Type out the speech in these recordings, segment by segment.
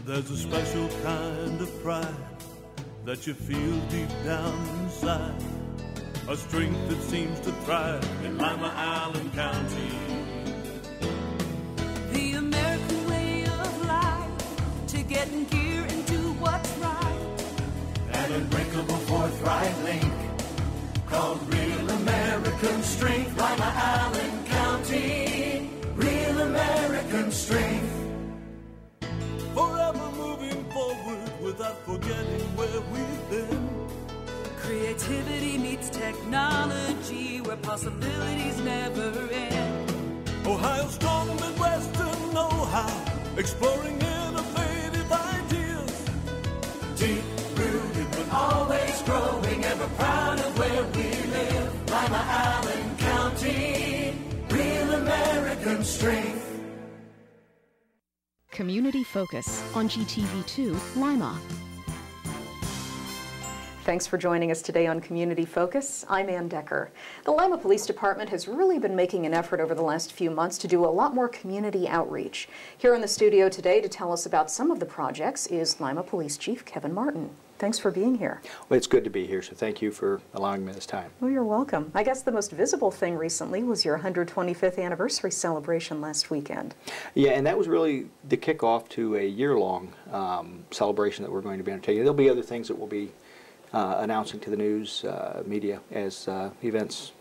There's a special kind of pride that you feel deep down inside, a strength that seems to thrive in Lima, Allen County. The American way of life, to get in gear and do what's right. An unbreakable forthright link called real American strength. Lima, Allen County, real American strength. Forever moving forward without forgetting where we've been. Creativity meets technology, where possibilities never end. Ohio's strong Midwestern know-how, exploring innovative ideas. Deep-rooted but always growing, ever proud of where we live. Lima, Allen County, real American strength. Community Focus on GTV2 Lima. Thanks for joining us today on Community Focus. I'm Anne Decker. The Lima Police Department has really been making an effort over the last few months to do a lot more community outreach. Here in the studio today to tell us about some of the projects is Lima Police Chief Kevin Martin. Thanks for being here. Well, it's good to be here, so thank you for allowing me this time. Well, you're welcome. I guess the most visible thing recently was your 125th anniversary celebration last weekend. Yeah, and that was really the kickoff to a year-long celebration that we're going to be undertaking. There'll be other things that we'll be announcing to the news media as events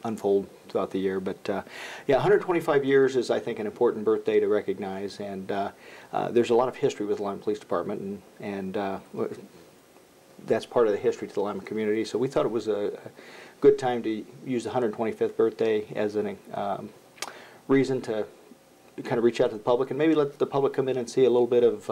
unfold throughout the year. But yeah, 125 years is, I think, an important birthday to recognize, and there's a lot of history with the Lima Police Department, and that's part of the history to the Lima community. So we thought it was a good time to use the 125th birthday as a reason to kind of reach out to the public and maybe let the public come in and see a little bit of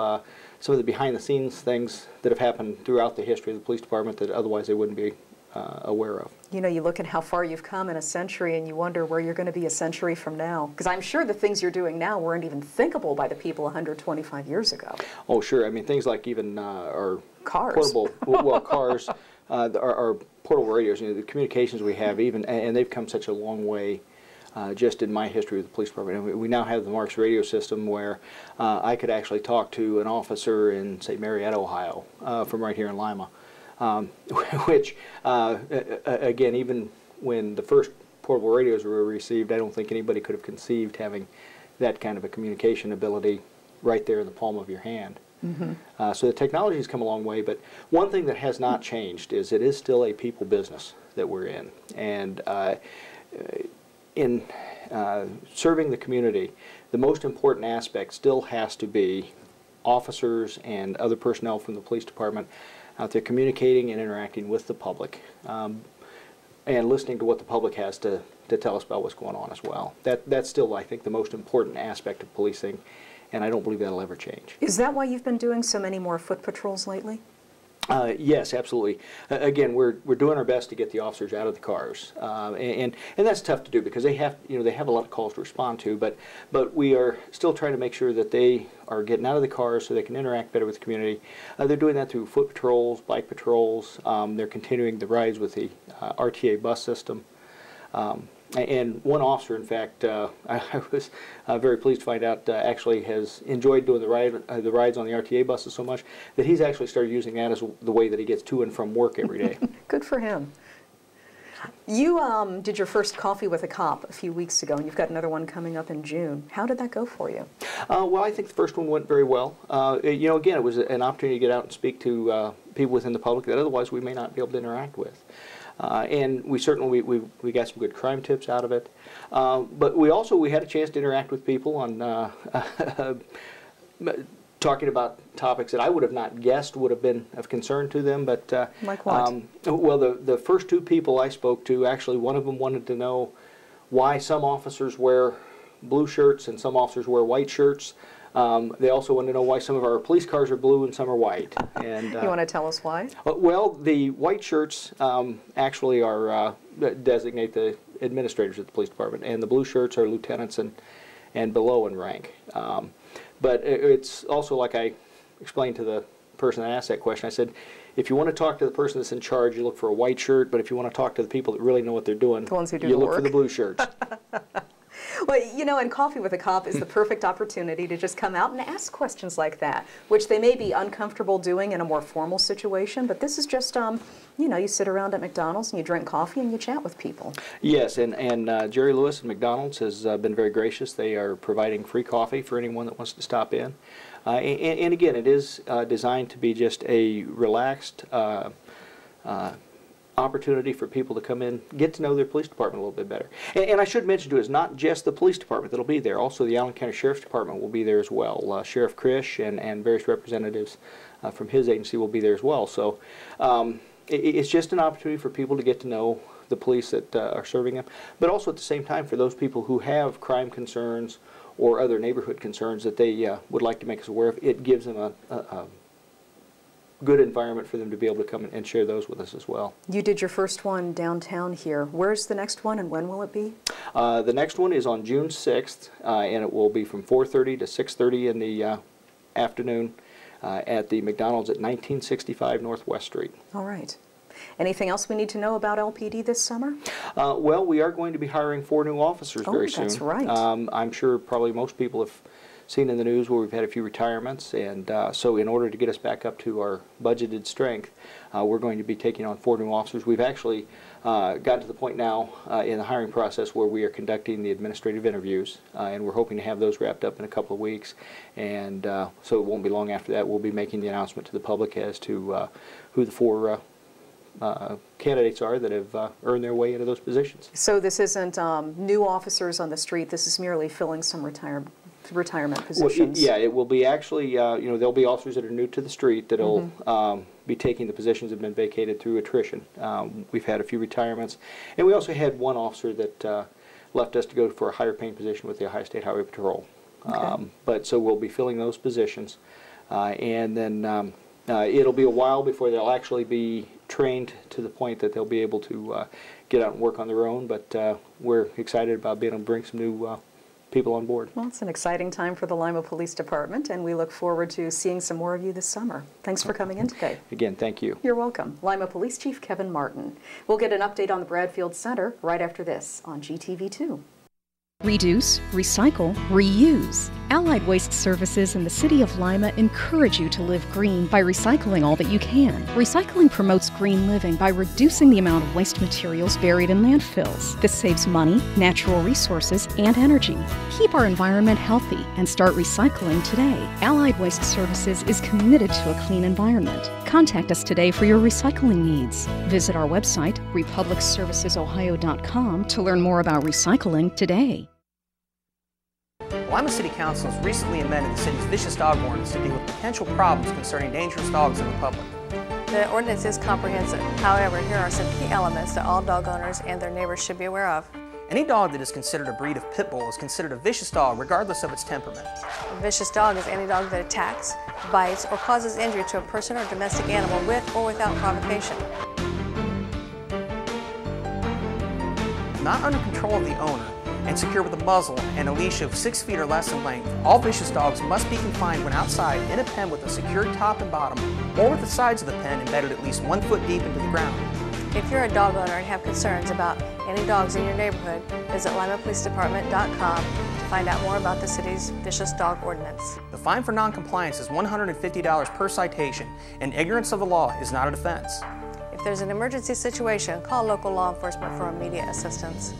some of the behind-the-scenes things that have happened throughout the history of the police department that otherwise they wouldn't be aware of. You know, you look at how far you've come in a century and you wonder where you're going to be a century from now. Because I'm sure the things you're doing now weren't even thinkable by the people 125 years ago. Oh, sure. I mean, things like even our cars. Portable, well, cars, our portable radios, you know, the communications we have, even, and they've come such a long way just in my history with the police department. And we now have the Marks radio system where I could actually talk to an officer in, say, Marietta, Ohio, from right here in Lima. Which, again, even when the first portable radios were received, I don't think anybody could have conceived having that kind of a communication ability right there in the palm of your hand. Mm-hmm. So the technology has come a long way, but one thing that has not changed is it is still a people business that we're in. And in serving the community, the most important aspect still has to be officers and other personnel from the police department out there communicating and interacting with the public, and listening to what the public has to tell us about what's going on as well. That's still, I think, the most important aspect of policing, and I don't believe that'll ever change. Is that why you've been doing so many more foot patrols lately? Yes, absolutely. Again, we're doing our best to get the officers out of the cars, and that's tough to do because they have a lot of calls to respond to. But we are still trying to make sure that they are getting out of the cars so they can interact better with the community. They're doing that through foot patrols, bike patrols. They're continuing the rides with the RTA bus system. And one officer, in fact, I was very pleased to find out actually has enjoyed doing the rides on the RTA buses so much that he's actually started using that as the way that he gets to and from work every day. Good for him. You did your first Coffee with a Cop a few weeks ago, and you've got another one coming up in June. How did that go for you? Well, I think the first one went very well. You know, again, it was an opportunity to get out and speak to people within the public that otherwise we may not be able to interact with. And we certainly we got some good crime tips out of it, but we had a chance to interact with people on talking about topics that I would have not guessed would have been of concern to them. But like what? Well, the first two people I spoke to, actually, one of them wanted to know why some officers wear blue shirts and some officers wear white shirts. They also want to know why some of our police cars are blue and some are white. And, you want to tell us why? Well, the white shirts actually are designate the administrators at the police department, and the blue shirts are lieutenants and below in rank. But it's also, like I explained to the person that asked that question, I said, if you want to talk to the person that's in charge, you look for a white shirt, but if you want to talk to the people that really know what they're doing, the ones who do you the look work. for the blue shirts. Well, you know, and Coffee with a Cop is the perfect opportunity to just come out and ask questions like that, which they may be uncomfortable doing in a more formal situation, but this is just, you know, you sit around at McDonald's and you drink coffee and you chat with people. Yes, and Jerry Lewis and McDonald's has been very gracious. They are providing free coffee for anyone that wants to stop in. And again, it is designed to be just a relaxed opportunity for people to come in, get to know their police department a little bit better. And I should mention too, it's not just the police department that'll be there. Also, the Allen County Sheriff's Department will be there as well. Sheriff Krish and various representatives from his agency will be there as well. So it's just an opportunity for people to get to know the police that are serving them, but also at the same time for those people who have crime concerns or other neighborhood concerns that they would like to make us aware of. It gives them a good environment for them to be able to come and share those with us as well. You did your first one downtown here. Where's the next one and when will it be? The next one is on June 6th, and it will be from 4:30 to 6:30 in the afternoon at the McDonald's at 1965 Northwest Street. All right. Anything else we need to know about LPD this summer? Well, we are going to be hiring 4 new officers very soon. That's right. I'm sure probably most people have seen in the news where we've had a few retirements, and so in order to get us back up to our budgeted strength, we're going to be taking on 4 new officers. We've actually gotten to the point now in the hiring process where we are conducting the administrative interviews, and we're hoping to have those wrapped up in a couple of weeks, and so it won't be long after that we'll be making the announcement to the public as to who the 4 candidates are that have earned their way into those positions. So this isn't new officers on the street, this is merely filling some retirement positions? Well, yeah, it will be actually, you know, there'll be officers that are new to the street that'll be taking the positions that have been vacated through attrition. We've had a few retirements, and we also had 1 officer that left us to go for a higher paying position with the Ohio State Highway Patrol. Okay. But so we'll be filling those positions, and then it'll be a while before they'll actually be trained to the point that they'll be able to get out and work on their own, but we're excited about being able to bring some new people on board. Well, it's an exciting time for the Lima Police Department, and we look forward to seeing some more of you this summer. Thanks for coming in today. Again, thank you. You're welcome. Lima Police Chief Kevin Martin. We'll get an update on the Bradfield Center right after this on GTV2. Reduce, recycle, reuse. Allied Waste Services in the City of Lima encourage you to live green by recycling all that you can. Recycling promotes green living by reducing the amount of waste materials buried in landfills. This saves money, natural resources, and energy. Keep our environment healthy and start recycling today. Allied Waste Services is committed to a clean environment. Contact us today for your recycling needs. Visit our website, republicservicesohio.com, to learn more about recycling today. Lima City Council has recently amended the city's vicious dog ordinance to deal with potential problems concerning dangerous dogs in the public. The ordinance is comprehensive. However, here are some key elements that all dog owners and their neighbors should be aware of. Any dog that is considered a breed of pit bull is considered a vicious dog regardless of its temperament. A vicious dog is any dog that attacks, bites, or causes injury to a person or domestic animal with or without provocation. Not under control of the owner, and secure with a muzzle and a leash of 6 feet or less in length, all vicious dogs must be confined when outside in a pen with a secured top and bottom, or with the sides of the pen embedded at least 1 foot deep into the ground. If you're a dog owner and have concerns about any dogs in your neighborhood, visit limapolicedepartment.com to find out more about the city's vicious dog ordinance. The fine for non-compliance is $150 per citation, and ignorance of the law is not a defense. If there's an emergency situation, call local law enforcement for immediate assistance.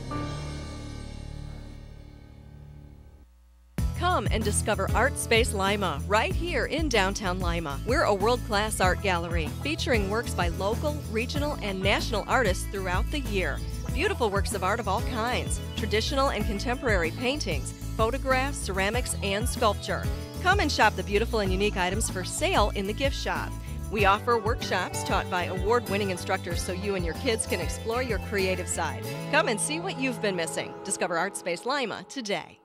Come and discover Art Space Lima right here in downtown Lima. We're a world-class art gallery featuring works by local, regional, and national artists throughout the year. Beautiful works of art of all kinds, traditional and contemporary paintings, photographs, ceramics, and sculpture. Come and shop the beautiful and unique items for sale in the gift shop. We offer workshops taught by award-winning instructors so you and your kids can explore your creative side. Come and see what you've been missing. Discover Art Space Lima today.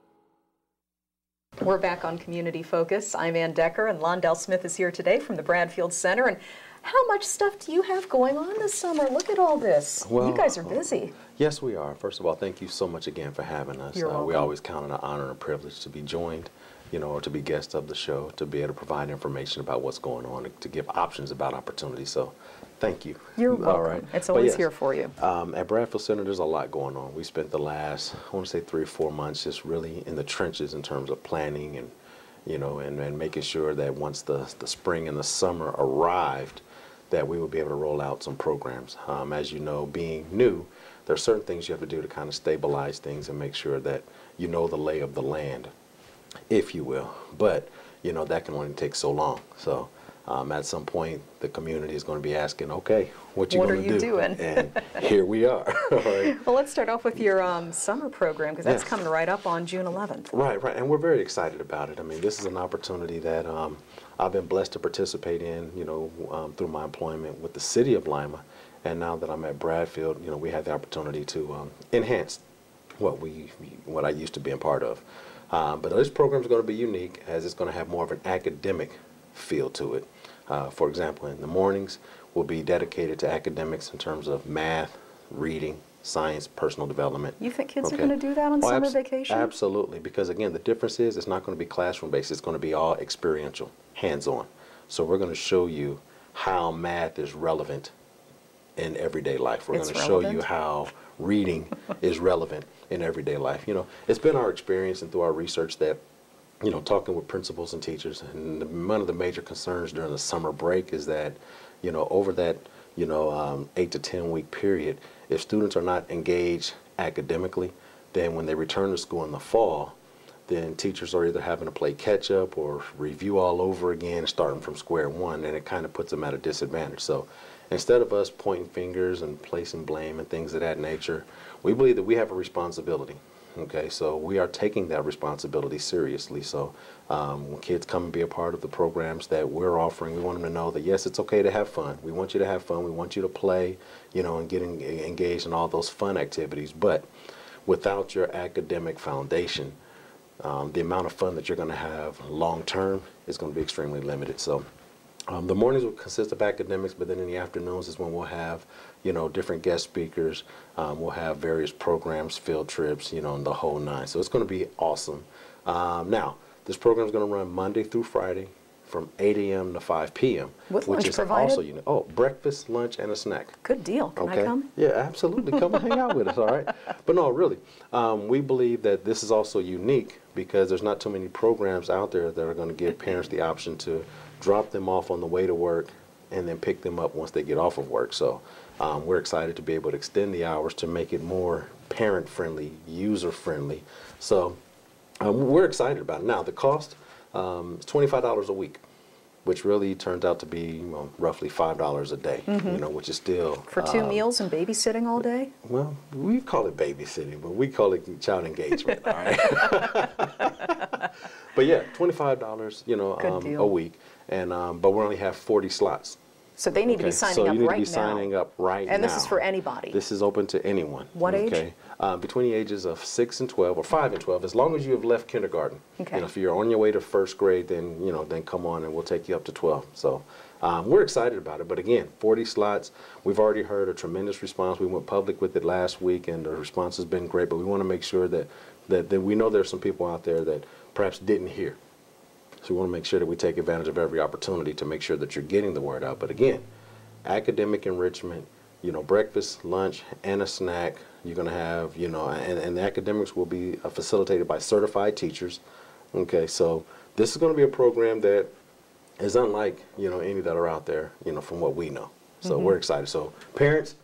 We're back on Community Focus. I'm Anne Decker, and Londell Smith is here today from the Bradfield Center. And how much stuff do you have going on this summer? Look at all this. Well, you guys are busy. Yes, we are. First of all, thank you so much again for having us. You're welcome. We always count on an honor and a privilege to be joined, you know, or to be guests of the show, to be able to provide information about what's going on, to give options about opportunities. So Thank you. You're welcome. All right. It's But always yes, here for you. At Bradfield Center, there's a lot going on. We spent the last, I want to say 3 or 4 months just really in the trenches in terms of planning and, you know, and making sure that once the spring and the summer arrived, that we would be able to roll out some programs. As you know, being new, there are certain things you have to do to kind of stabilize things and make sure that you know the lay of the land, if you will. But, you know, that can only take so long. So at some point, the community is going to be asking, okay, what are you doing? And here we are. All right. Well, let's start off with your summer program, because that's Yes. coming right up on June 11th. Right, right. And we're very excited about it. I mean, this is an opportunity that I've been blessed to participate in, you know, through my employment with the city of Lima. And now that I'm at Bradfield, you know, we had the opportunity to enhance what I used to be a part of. But this program is going to be unique, as it's going to have more of an academic feel to it. For example, in the mornings, will be dedicated to academics in terms of math, reading, science, personal development. You think kids are going to do that on summer vacation? Absolutely, because again, the difference is it's not going to be classroom-based. It's going to be all experiential, hands-on. So we're going to show you how math is relevant in everyday life. We're going to show you how reading is relevant in everyday life. You know, it's been our experience and through our research that, you know, talking with principals and teachers, and one of the major concerns during the summer break is that, you know, over that, you know, 8 to 10 week period, if students are not engaged academically, then when they return to school in the fall, then teachers are either having to play catch up or review all over again, starting from square one, and it kind of puts them at a disadvantage. So instead of us pointing fingers and placing blame and things of that nature, we believe that we have a responsibility. Okay, so we are taking that responsibility seriously. So when kids come and be a part of the programs that we're offering, we want them to know that, yes, it's okay to have fun. We want you to have fun. We want you to play, you know, and get engaged in all those fun activities. But without your academic foundation, the amount of fun that you're going to have long term is going to be extremely limited. So the mornings will consist of academics, but then in the afternoons is when we'll have, you know, different guest speakers. We'll have various programs, field trips, you know, and the whole nine. So it's going to be awesome. Now, this program is going to run Monday through Friday from 8 a.m. to 5 p.m. With which lunch is provided? also, you know, oh, breakfast, lunch, and a snack. Good deal. Can I come? Yeah, absolutely. Come and hang out with us, all right? But no, really, we believe that this is also unique because there's not too many programs out there that are going to give parents the option to drop them off on the way to work and then pick them up once they get off of work. So we're excited to be able to extend the hours to make it more parent-friendly, user-friendly. So we're excited about it. Now, the cost is $25 a week, which really turns out to be roughly $5 a day, you know, which is still... For 2 meals and babysitting all day? Well, we call it babysitting, but we call it child engagement, all right? But yeah, $25, you know, a week, and but we only have 40 slots. So they need to be signing up right now. So you need to be signing up right now. And this is for anybody? This is open to anyone. What age? Between the ages of 6 and 12, or 5 and 12, as long as you have left kindergarten. Okay. You know, if you're on your way to first grade, then, you know, then come on and we'll take you up to 12. So we're excited about it. But again, 40 slots. We've already heard a tremendous response. We went public with it last week, and the response has been great. But we want to make sure that we know there's some people out there that perhaps didn't hear. So we want to make sure that we take advantage of every opportunity to make sure that you're getting the word out. But again, academic enrichment, you know, breakfast, lunch, and a snack. You're going to have, you know, and the academics will be facilitated by certified teachers. Okay, so this is going to be a program that is unlike, you know, any that are out there, you know, from what we know. So we're excited. So parents,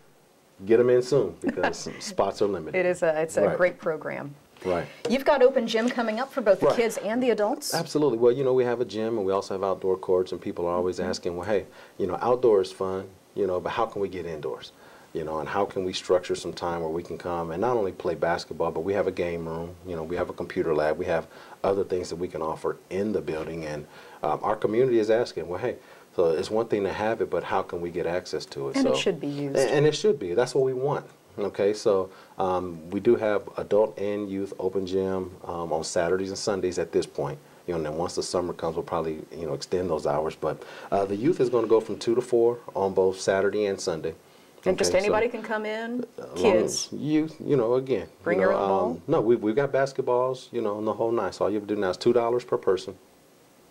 get them in soon because spots are limited. It's a great program. Right. You've got open gym coming up for both the kids and the adults? Absolutely. Well, you know, we have a gym and we also have outdoor courts, and people are always asking, well, hey, you know, outdoor is fun, you know, but how can we get indoors? You know, and how can we structure some time where we can come and not only play basketball, but we have a game room, you know, we have a computer lab, we have other things that we can offer in the building, and our community is asking, well, hey, so it's one thing to have it, but how can we get access to it? And it should be used. And it should be. That's what we want. Okay, so we do have adult and youth open gym on Saturdays and Sundays at this point. You know, and then once the summer comes, we'll probably, you know, extend those hours. But the youth is going to go from 2 to 4 on both Saturday and Sunday. And just anybody can come in? Kids? Youth, you know, again. Bring your own ball? No, we've got basketballs, you know, and the whole nine. So all you have to do now is $2 per person.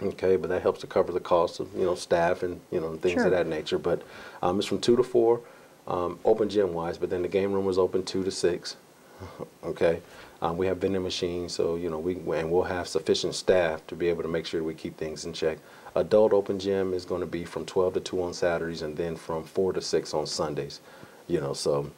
Okay, but that helps to cover the cost of, staff and, things of that nature. But it's from 2 to 4, open gym-wise, but then the game room is open 2 to 6. Okay, we have vending machines, so, we'll have sufficient staff to be able to make sure we keep things in check. Adult open gym is going to be from 12 to 2 on Saturdays and then from 4 to 6 on Sundays. So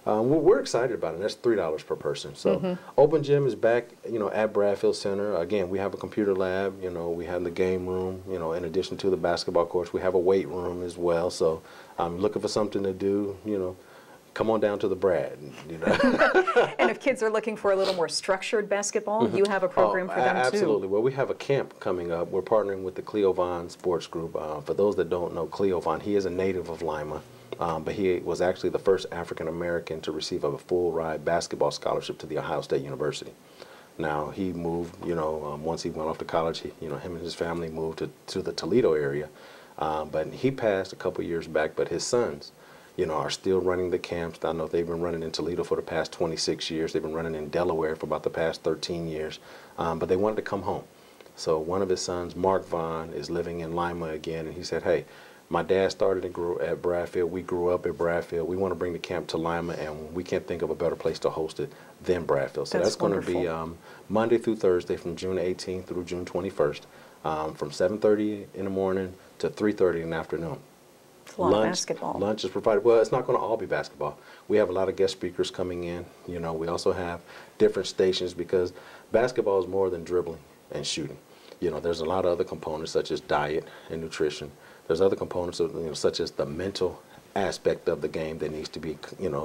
we're excited about it. That's $3 per person. So open gym is back, at Bradfield Center. Again, we have a computer lab. We have the game room. In addition to the basketball courts, we have a weight room as well. So I'm looking for something to do. Come on down to the Brad. And if kids are looking for a little more structured basketball, you have a program for them too. Absolutely. Well, we have a camp coming up. We're partnering with the Cleo Vaughn Sports Group. For those that don't know Cleo Vaughn, he is a native of Lima. But he was actually the first African-American to receive a full-ride basketball scholarship to the Ohio State University. Now, he moved, once he went off to college, him and his family moved to the Toledo area. But he passed a couple years back, but his sons, are still running the camps. I know they've been running in Toledo for the past 26 years. They've been running in Delaware for about the past 13 years. But they wanted to come home. So one of his sons, Mark Vaughn, is living in Lima again, and he said, hey, my dad started and grew at Bradfield. We grew up at Bradfield. We want to bring the camp to Lima, and we can't think of a better place to host it than Bradfield. So that's going to be Monday through Thursday from June 18th through June 21st, from 7:30 in the morning to 3:30 in the afternoon. It's a lot of basketball. Lunch is provided. Well, it's not going to all be basketball. We have a lot of guest speakers coming in. We also have different stations because basketball is more than dribbling and shooting. There's a lot of other components such as diet and nutrition. There's other components of, such as the mental aspect of the game that needs to be,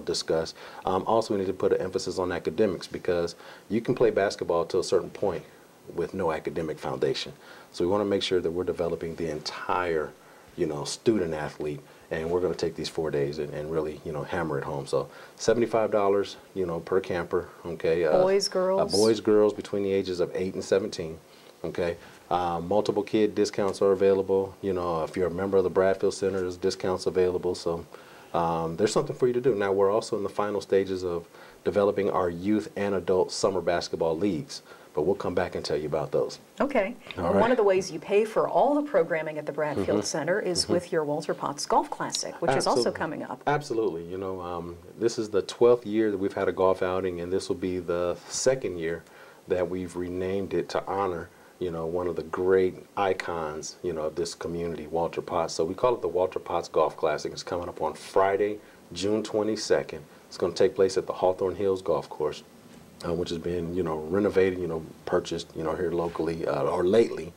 discussed. Also, we need to put an emphasis on academics because you can play basketball to a certain point with no academic foundation. So we want to make sure that we're developing the entire, student athlete, and we're going to take these 4 days and really, hammer it home. So $75, per camper. Okay. Boys, girls. Boys, girls between the ages of 8 and 17. Okay. Multiple kid discounts are available. If you're a member of the Bradfield Center, there's discounts available. So there's something for you to do. Now, we're also in the final stages of developing our youth and adult summer basketball leagues, but we'll come back and tell you about those. Okay. Well, one of the ways you pay for all the programming at the Bradfield Center is with your Walter Potts Golf Classic, which is also coming up. Absolutely. This is the 12th year that we've had a golf outing, and this will be the 2nd year that we've renamed it to honor one of the great icons, of this community, Walter Potts. So we call it the Walter Potts Golf Classic. It's coming up on Friday, June 22nd. It's going to take place at the Hawthorne Hills Golf Course, which has been, renovated, purchased, here locally or lately.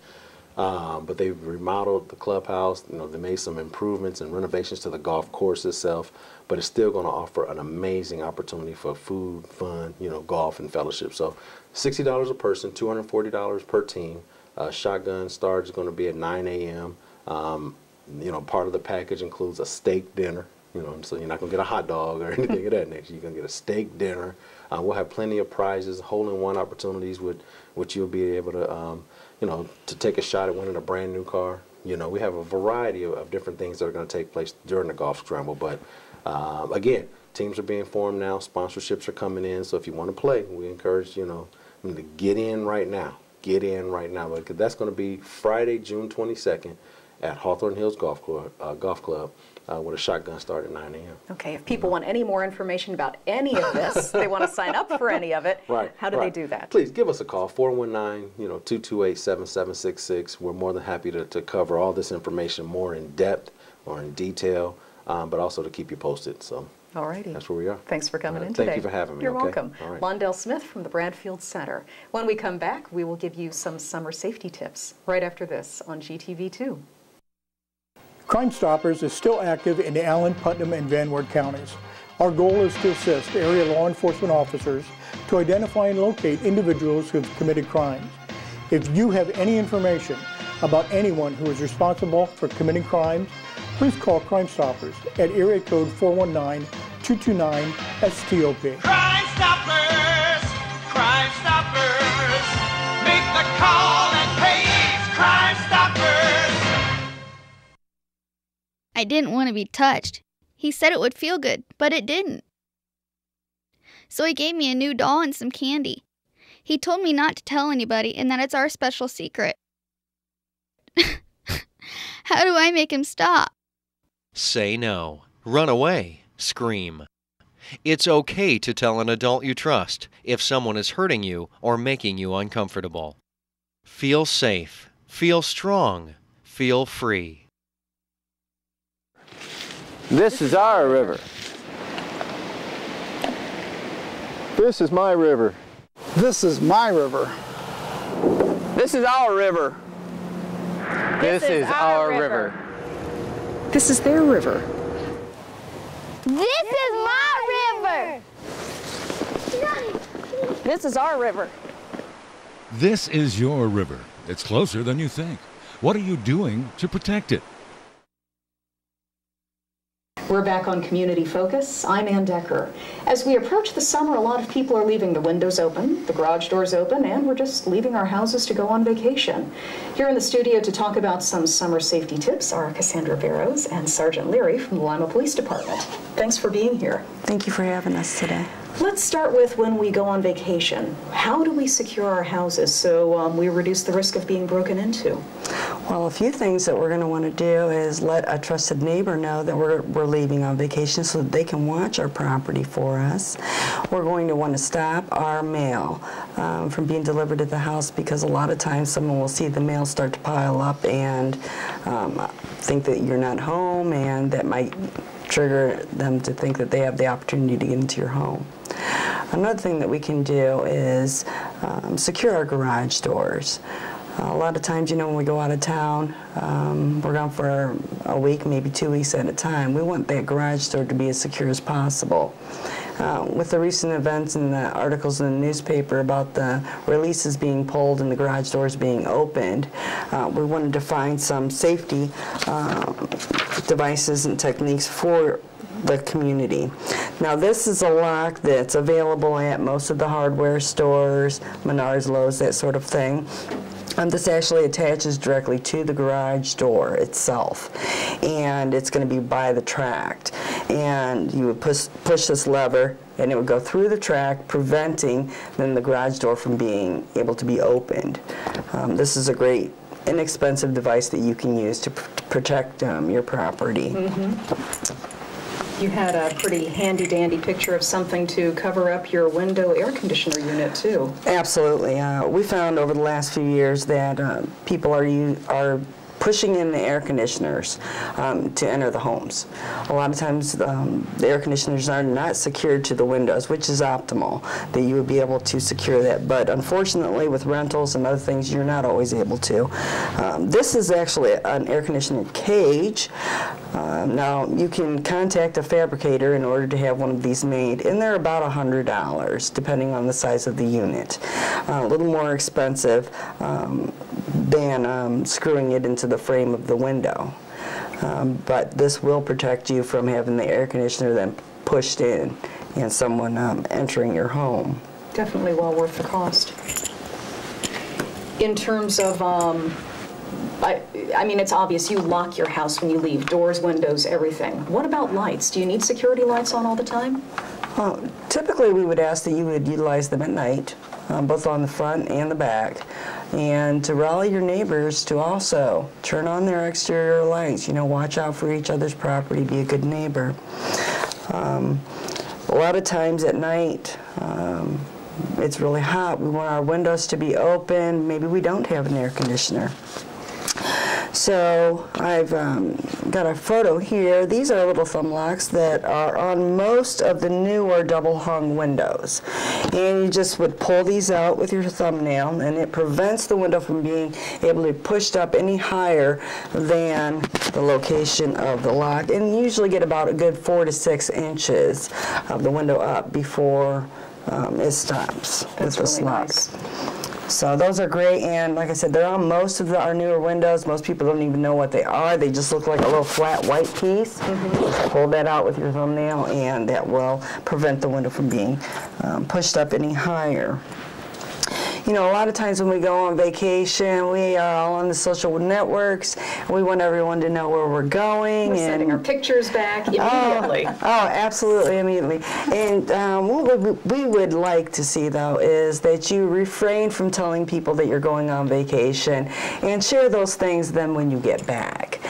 But they've remodeled the clubhouse. They made some improvements and renovations to the golf course itself. But it's still going to offer an amazing opportunity for food, fun, golf and fellowship. So $60 a person, $240 per team. Shotgun start is going to be at 9 a.m. Part of the package includes a steak dinner. So you're not going to get a hot dog or anything of that nature. You're going to get a steak dinner. We'll have plenty of prizes, hole-in-one opportunities which you'll be able to, to take a shot at winning a brand new car. We have a variety of different things that are going to take place during the golf scramble. But again, teams are being formed now. Sponsorships are coming in. So if you want to play, we encourage, to get in right now. Get in right now. Because that's going to be Friday, June 22nd at Hawthorne Hills Golf Club. With a shotgun start at 9 a.m. Okay, if people want any more information about any of this, they want to sign up for any of it, how do they do that? Please give us a call, 419-228-7766. We're more than happy to cover all this information more in depth or in detail, but also to keep you posted. So all righty. That's where we are. Thanks for coming in today. Thank you for having me. You're welcome. All right. Londell Smith from the Bradfield Center. When we come back, we will give you some summer safety tips right after this on GTV2. Crime Stoppers is still active in the Allen, Putnam, and Van Wert counties. Our goal is to assist area law enforcement officers to identify and locate individuals who have committed crimes. If you have any information about anyone who is responsible for committing crimes, please call Crime Stoppers at area code 419-229-STOP. Crime Stoppers! Crime Stoppers! Make the call and pay it's Crime Stoppers! I didn't want to be touched. He said it would feel good, but it didn't. So he gave me a new doll and some candy. He told me not to tell anybody and that it's our special secret. How do I make him stop? Say no. Run away. Scream. It's okay to tell an adult you trust if someone is hurting you or making you uncomfortable. Feel safe. Feel strong. Feel free. This is our river. This is my river. This is my river. This is our river. This is our river. This is their river. This is my river. This is our river. This is your river. It's closer than you think. What are you doing to protect it? We're back on Community Focus. I'm Anne Decker. As we approach the summer, a lot of people are leaving the windows open, the garage doors open, and we're just leaving our houses to go on vacation. Here in the studio to talk about some summer safety tips are Cassandra Barrows and Sergeant Leary from the Lima Police Department. Thanks for being here. Thank you for having us today. Let's start with when we go on vacation. How do we secure our houses so we reduce the risk of being broken into? Well, a few things that we're going to want to do is let a trusted neighbor know that we're leaving on vacation so that they can watch our property for us. We're going to want to stop our mail from being delivered at the house, because a lot of times someone will see the mail start to pile up and think that you're not home, and that might trigger them to think that they have the opportunity to get into your home. Another thing that we can do is secure our garage doors. A lot of times, you know, when we go out of town, we're gone for a week, maybe 2 weeks at a time. We want that garage door to be as secure as possible. With the recent events and the articles in the newspaper about the releases being pulled and the garage doors being opened, we wanted to find some safety devices and techniques for the community. Now, this is a lock that's available at most of the hardware stores, Menards, Lowe's, that sort of thing. This actually attaches directly to the garage door itself, and it's going to be by the tract. And you would push this lever, and it would go through the tract, preventing then the garage door from being able to be opened. This is a great, inexpensive device that you can use to protect your property. Mm-hmm. You had a pretty handy-dandy picture of something to cover up your window air conditioner unit, too. Absolutely. We found over the last few years that people are pushing in the air conditioners to enter the homes. A lot of times the air conditioners are not secured to the windows, which is optimal, that you would be able to secure that. But unfortunately, with rentals and other things, you're not always able to. This is actually an air conditioner cage. Now, you can contact a fabricator in order to have one of these made, and they're about $100, depending on the size of the unit. A little more expensive than screwing it into the frame of the window. But this will protect you from having the air conditioner then pushed in and someone entering your home. Definitely well worth the cost. In terms of, I mean, it's obvious you lock your house when you leave, doors, windows, everything. What about lights? Do you need security lights on all the time? Typically, we would ask that you would utilize them at night, both on the front and the back, and to rally your neighbors to also turn on their exterior lights. You know, watch out for each other's property, be a good neighbor. A lot of times at night, it's really hot. We want our windows to be open. Maybe we don't have an air conditioner. So I've got a photo here. These are little thumb locks that are on most of the newer double hung windows. And you just would pull these out with your thumbnail, and it prevents the window from being able to be pushed up any higher than the location of the lock. And you usually get about a good 4 to 6 inches of the window up before it stops with this lock. Nice. So those are great, and like I said, they're on most of our newer windows. Most people don't even know what they are. They just look like a little flat white piece. Mm-hmm. Just pull that out with your thumbnail, and that will prevent the window from being pushed up any higher. You know, a lot of times when we go on vacation, we are all on the social networks. We want everyone to know where we're going. We're sending our pictures back immediately. Absolutely, immediately. And what we would like to see, though, is that you refrain from telling people that you're going on vacation and share those things then when you get back.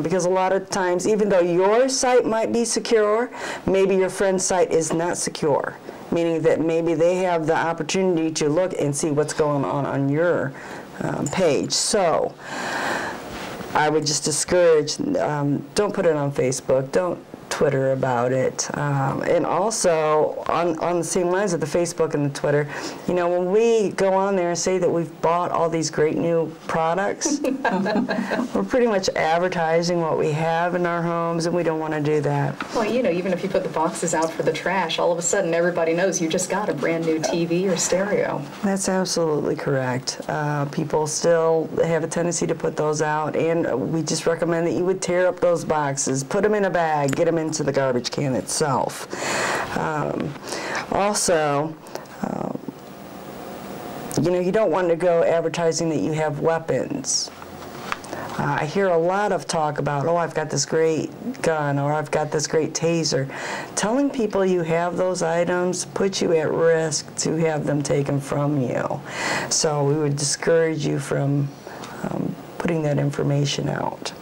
Because a lot of times, even though your site might be secure, maybe your friend's site is not secure, meaning that maybe they have the opportunity to look and see what's going on your page. So I would just discourage, don't put it on Facebook, don't Twitter about it. And also, on the same lines of the Facebook and the Twitter, you know, when we go on there and say that we've bought all these great new products, we're pretty much advertising what we have in our homes, and we don't want to do that. Well, you know, even if you put the boxes out for the trash, all of a sudden everybody knows you just got a brand new TV or stereo. That's absolutely correct. People still have a tendency to put those out, and we just recommend that you would tear up those boxes, put them in a bag, get them into the garbage can itself. Also, you know, you don't want to go advertising that you have weapons. I hear a lot of talk about, oh, I've got this great gun, or I've got this great taser. Telling people you have those items puts you at risk to have them taken from you. So we would discourage you from putting that information out.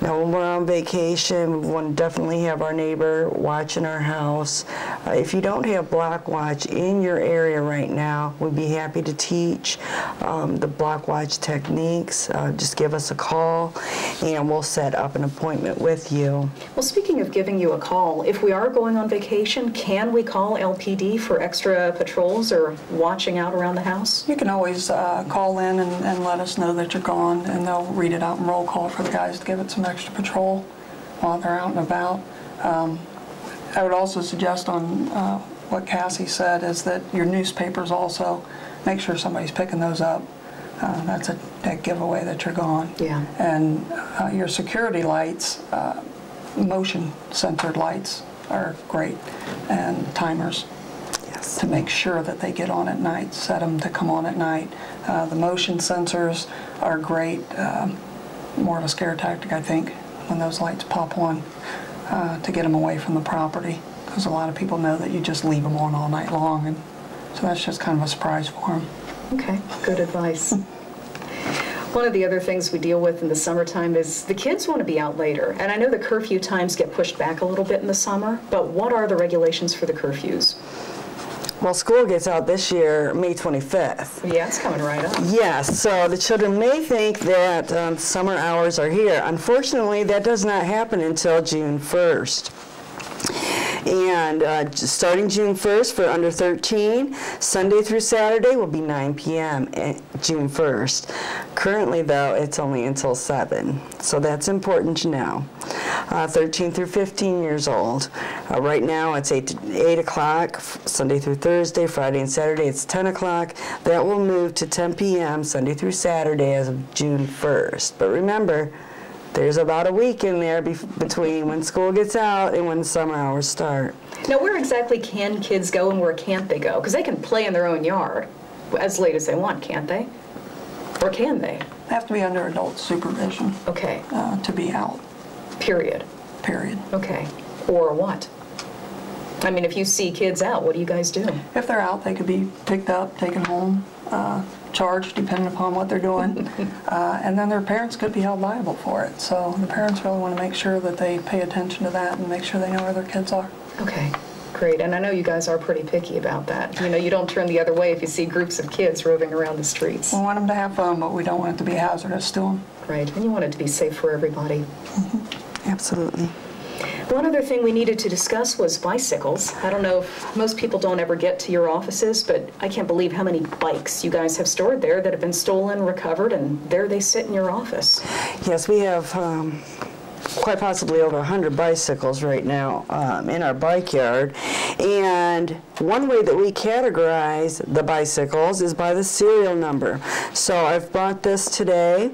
Now, when we're on vacation, we want to definitely have our neighbor watching our house. If you don't have block watch in your area right now, we'd be happy to teach the block watch techniques. Just give us a call, and we'll set up an appointment with you. Well, speaking of giving you a call, if we are going on vacation, can we call LPD for extra patrols or watching out around the house? You can always call in and let us know that you're gone, and they'll read it out in roll call for the guys to give it some extra patrol while they're out and about. I would also suggest on what Cassie said is that your newspapers also, make sure somebody's picking those up. That's a dead giveaway that you're gone. Yeah. And your security lights, motion censored lights are great, and timers. Yes. To make sure that they get on at night, set them to come on at night. The motion sensors are great. More of a scare tactic, I think, when those lights pop on to get them away from the property, because a lot of people know that you just leave them on all night long, and so that's just kind of a surprise for them. Okay, good advice. One of the other things we deal with in the summertime is the kids want to be out later, and I know the curfew times get pushed back a little bit in the summer, but what are the regulations for the curfews? Well, school gets out this year, May 25th. Yeah, it's coming right up. Yes, so the children may think that summer hours are here. Unfortunately, that does not happen until June 1st. And starting June 1st for under 13, Sunday through Saturday will be 9 p.m. June 1st. Currently, though, it's only until 7, so that's important to know. 13 through 15 years old. Right now, it's 8 o'clock, Sunday through Thursday. Friday and Saturday, it's 10 o'clock. That will move to 10 p.m. Sunday through Saturday as of June 1st. But remember, there's about a week in there between when school gets out and when the summer hours start. Now, where exactly can kids go and where can't they go? Because they can play in their own yard as late as they want, can't they? Or can they? They have to be under adult supervision. Okay. To be out. Period. Period. Okay. Or what? I mean, if you see kids out, what do you guys do? If they're out, they could be picked up, taken home, charged, depending upon what they're doing. And then their parents could be held liable for it. So the parents really want to make sure that they pay attention to that and make sure they know where their kids are. Okay. Great, and I know you guys are pretty picky about that. You know, you don't turn the other way if you see groups of kids roving around the streets. We want them to have fun, but we don't want it to be hazardous to them. Right, and you want it to be safe for everybody. Mm-hmm. Absolutely. One other thing we needed to discuss was bicycles. I don't know if most people don't ever get to your offices, but I can't believe how many bikes you guys have stored there that have been stolen, recovered, and there they sit in your office. Yes, we have quite possibly over 100 bicycles right now in our bike yard. And one way that we categorize the bicycles is by the serial number. So I've brought this today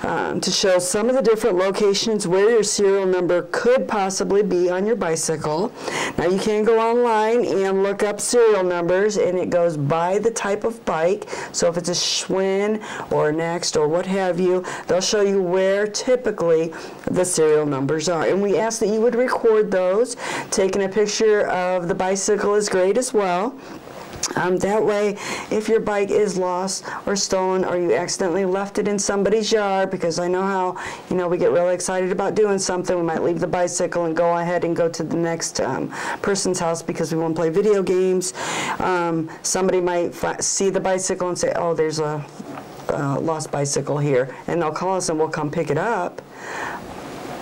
to show some of the different locations where your serial number could possibly be on your bicycle. Now you can go online and look up serial numbers, and it goes by the type of bike. So if it's a Schwinn or a Next or what have you, they'll show you where typically the serial numbers are. And we ask that you would record those. Taking a picture of the bicycle is great as well. That way, if your bike is lost or stolen, or you accidentally left it in somebody's yard, because I know how, you know, we get really excited about doing something, we might leave the bicycle and go ahead and go to the next person's house because we want to play video games. Somebody might see the bicycle and say, oh, there's a lost bicycle here, and they'll call us and we'll come pick it up.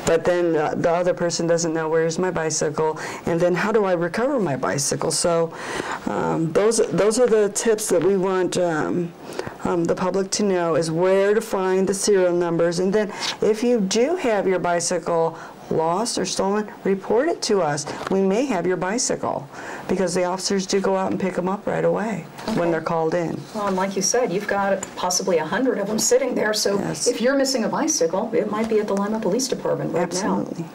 But then the other person doesn't know, where's my bicycle, and then how do I recover my bicycle? So those are the tips that we want the public to know, is where to find the serial numbers. And then if you do have your bicycle lost or stolen, report it to us. We may have your bicycle, because the officers do go out and pick them up right away when they're called in. Well, and like you said, you've got possibly 100 of them sitting there, so if you're missing a bicycle, it might be at the Lima Police Department right now. Absolutely.